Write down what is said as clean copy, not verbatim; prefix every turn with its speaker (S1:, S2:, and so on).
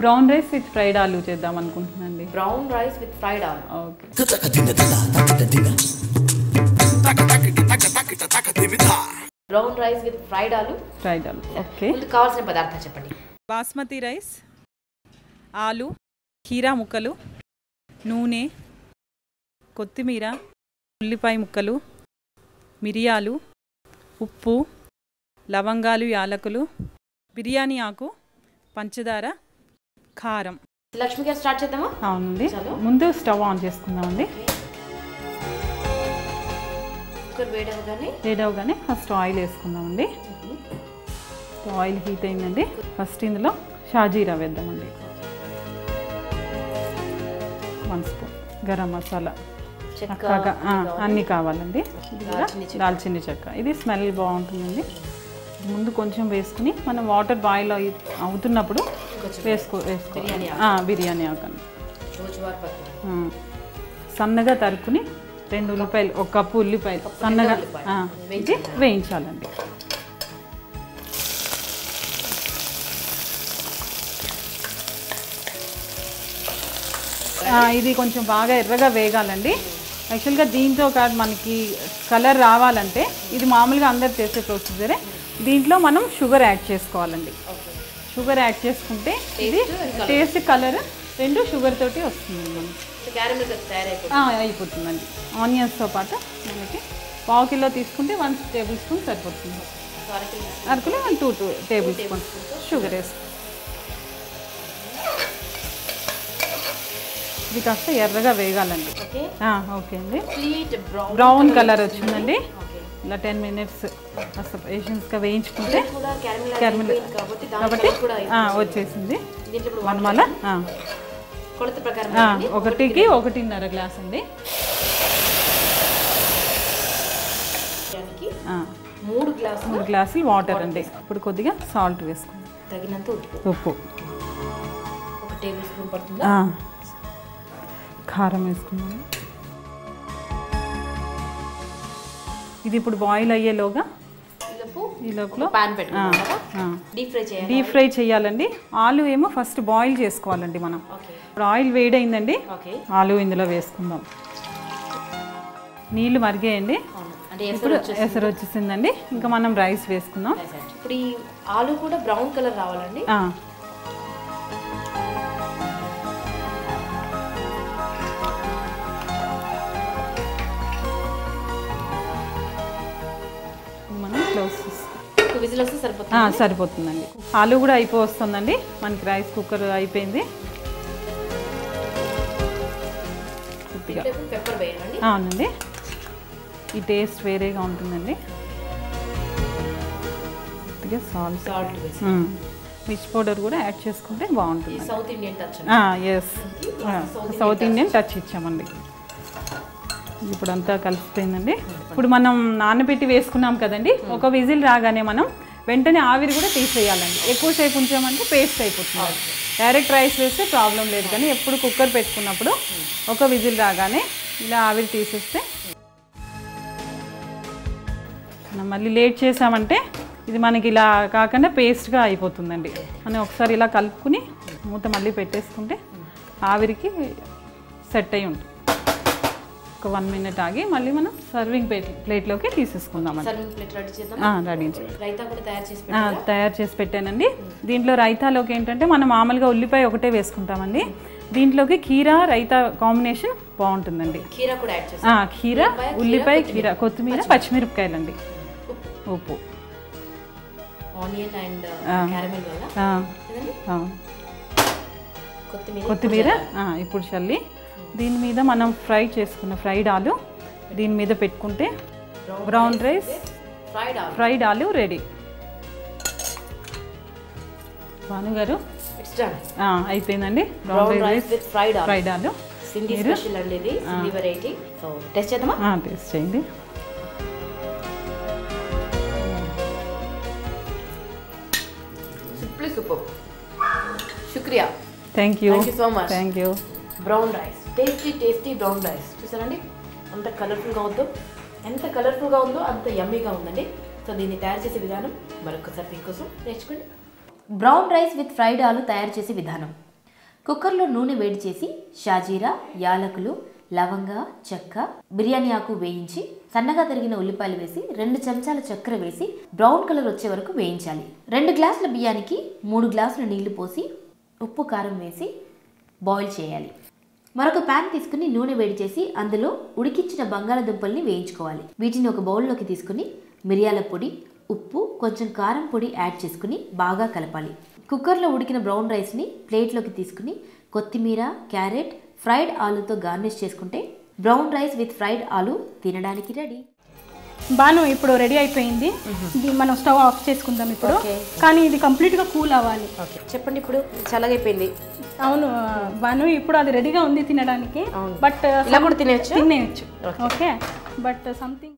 S1: Brown rice with fried aloo చేద్దాం అనుకుంటున్నానండి.
S2: Brown rice with fried aloo.
S1: Okay.
S2: Brown rice with fried aloo.
S1: Okay.
S2: ముందు కావాల్సిన పదార్థాలు చెప్పండి.
S1: బాస్మతి రైస్, ఆలు, కీరా ముక్కలు, నూనె, కొత్తిమీర, ఉల్లిపాయ ముక్కలు, మిరియాలు, ఉప్పు, లవంగాలు, యాలకులు, బిర్యానీ ఆకు, పంచదార, కారం.
S2: లక్ష్మి గారు స్టార్ట్ చేద్దామా?
S1: అవునండి. ముందు స్టవ్ ఆన్ చేసుకుందామండి.
S2: కుక్కర్
S1: వేడవగానే ఫస్ట్ ఆయిల్ వేసుకుందామండి. ఆయిల్ హీట్ అయిందండి. ఫస్ట్ ఇందులో షాజీరా వేద్దామండి. 1 స్పూన్ గరం మసాలా, చక్కగా అన్నీ కావాలండి. దాల్చిన చెక్క, ఇది స్మెల్ బాగుంటుందండి. ముందు కొంచెం వేసుకుని మనం వాటర్ బాయిల్ అవుతున్నప్పుడు బిర్యానీ ఆకండి. సన్నగా తరుక్కుని 2 ఉల్లిపాయలు, 1 కప్పు ఉల్లిపాయలు సన్నగా వేయించాలండి. ఇది కొంచెం బాగా ఎర్రగా వేగాలండి. యాక్చువల్గా దీంతో మనకి కలర్ రావాలంటే ఇది మామూలుగా అందరు చేసే ప్రొసీజరే. దీంట్లో మనం షుగర్ యాడ్ చేసుకోవాలండి. షుగర్ యాడ్ చేసుకుంటే ఇది టేస్ట్ కలర్ 2 షుగర్ తోటి వస్తుంది మనకి. అయిపోతుందండి. ఆనియన్స్తో పాటు మనకి 1/2 కిలో తీసుకుంటే 1 టేబుల్ స్పూన్ సరిపోతుంది. అరకులో 2 టేబుల్ స్పూన్స్ షుగర్ వేస్తాం. ఇది కాస్త ఎర్రగా వేగాలండి. ఓకే అండి. బ్రౌన్ కలర్ వచ్చిందండి. ఇలా 10 మినిట్స్ కాస్త పేషెన్స్గా వేయించుకుంటే క్యారమిల్ కాబట్టి వచ్చేసింది. మళ్ళా 1కి 1.5 గ్లాస్ అండి.
S2: 3
S1: గ్లాసులు వాటర్ అండి. ఇప్పుడు కొద్దిగా సాల్ట్ వేసుకుందాం,
S2: తగినంత
S1: ఉప్పు,
S2: 1 టేబుల్ స్పూన్ పడుతుంది.
S1: కారం వేసుకుందాం. ఇది ఇప్పుడు బాయిల్ అయ్యేలోగా ఈ లోపల డీప్ ఫ్రై చేయాలండి. ఆలు ఏమో ఫస్ట్ బాయిల్ చేసుకోవాలండి మనం. ఇప్పుడు ఆయిల్ వేడైందండి. ఆలు ఇందులో వేసుకుందాం. నీళ్లు మరిగేయండి. ఇప్పుడు ఎసరు వచ్చేసిందండి. ఇంకా మనం రైస్ వేసుకుందాం.
S2: ఇప్పుడు ఈ ఆలు కూడా బ్రౌన్ కలర్ రావాలండి.
S1: సరిపోతుందండి. ఆలు కూడా అయిపోతుందండి. మనకి రైస్ కుక్కర్ అయిపోయింది. అవునండి. ఈ టేస్ట్ వేరేగా ఉంటుందండి. సాల్ట్ మిర్చి పౌడర్ కూడా యాడ్ చేసుకుంటే బాగుంటుంది.
S2: South Indian touch.
S1: South Indian touch ఇచ్చామండి. ఇప్పుడు అంతా కలిసిపోయిందండి. ఇప్పుడు మనం నానబెట్టి వేసుకున్నాం కదండి. ఒక విజిల్ రాగానే మనం వెంటనే ఆవిరి కూడా తీసేయాలండి. ఎక్కువసేపు ఉంచామంటే పేస్ట్ అయిపోతుంది. డైరెక్ట్ రైస్ వేస్తే ప్రాబ్లం లేదు, కానీ ఎప్పుడు కుక్కర్ పెట్టుకున్నప్పుడు ఒక విజిల్ రాగానే ఇలా ఆవిరి తీసేస్తే, మనం మళ్ళీ లేట్ చేసామంటే ఇది మనకి ఇలా కాకుండా పేస్ట్గా అయిపోతుందండి. మనం ఒకసారి ఇలా కలుపుకుని మూత మళ్ళీ పెట్టేసుకుంటే ఆవిరికి సెట్ అయి ఉంటుంది. ఒక 1 మినిట్ ఆగి మళ్ళీ మనం సర్వింగ్ ప్లేట్లోకి తీసేసుకుందాం. రెడీ తయారు చేసి పెట్టానండి. దీంట్లో రైతాలోకి ఏంటంటే మనం మామూలుగా ఉల్లిపాయ ఒకటే వేసుకుంటామండి. దీంట్లోకి కీరా రైతా కాంబినేషన్ బాగుంటుందండి. కీరా, ఉల్లిపాయ, కీరా, కొత్తిమీర, పచ్చిమిరపకాయలండి, ఉప్పు, కొత్తిమీర. ఇప్పుడు చల్లి దీని మీద మనం ఫ్రై చేసుకున్న ఫ్రైడ్ ఆలు దీని మీద పెట్టుకుంటే బ్రౌన్ రైస్ ఫ్రైడ్ ఆలు రెడీ. భాను గారు అయిపోయిందండి. బ్రౌన్ రైస్ విత్ ఫ్రైడ్ ఆలు
S2: స్పెషల్ అండి. ఇది సింధీ వెరైటీ. సో టేస్ట్ చేద్దామా?
S1: టేస్ట్ చేయండి.
S2: Simply super. శుక్రియా.
S1: Thank you
S2: so much.
S1: Thank you.
S2: Brown rice, tasty brown rice చూసారండి. అంత కలర్ఫుల్గా ఉందో, ఎంత కలర్ఫుల్గా ఉందో అంత యమ్మీగా ఉందండి. సో దీన్ని తయారు చేసే విధానం మరొకసారి మీకోసం నేర్చుకోండి. బ్రౌన్ రైస్ విత్ ఫ్రైడ్ ఆలు తయారు చేసే విధానం. కుక్కర్లో నూనె వేడి చేసి షాజీరా, యాలకులు, లవంగ, చెక్క, బిర్యానీ ఆకు వేయించి సన్నగా తరిగిన ఉల్లిపాయలు వేసి 2 చెంచాల చక్కెర వేసి బ్రౌన్ కలర్ వచ్చే వరకు వేయించాలి. 2 గ్లాసుల బియ్యానికి 3 గ్లాసుల నీళ్లు పోసి ఉప్పు కారం వేసి బాయిల్ చేయాలి. మరొక ప్యాన్ తీసుకుని నూనె వేడి చేసి అందులో ఉడికించిన బంగాళాదుంపల్ని వేయించుకోవాలి. వీటిని ఒక బౌల్లోకి తీసుకుని మిరియాల పొడి, ఉప్పు, కొంచెం కారం పొడి యాడ్ చేసుకుని బాగా కలపాలి. కుక్కర్లో ఉడికిన బ్రౌన్ రైస్ని ప్లేట్లోకి తీసుకుని కొత్తిమీర, క్యారెట్, ఫ్రైడ్ ఆలూతో గార్నిష్ చేసుకుంటే brown rice with fried aloo తినడానికి రెడీ.
S3: బాను ఇప్పుడు రెడీ అయిపోయింది. ఇది మనం స్టవ్ ఆఫ్ చేసుకుందాం ఇప్పుడు. కానీ ఇది కంప్లీట్గా కూల్ అవ్వాలి.
S2: చెప్పండి. ఇప్పుడు చల్లగైపోయింది.
S3: అవును బాను, ఇప్పుడు అది రెడీగా ఉంది తినడానికి. బట్
S2: ఇలా కూడా తినేయచ్చు.
S3: Okay, but something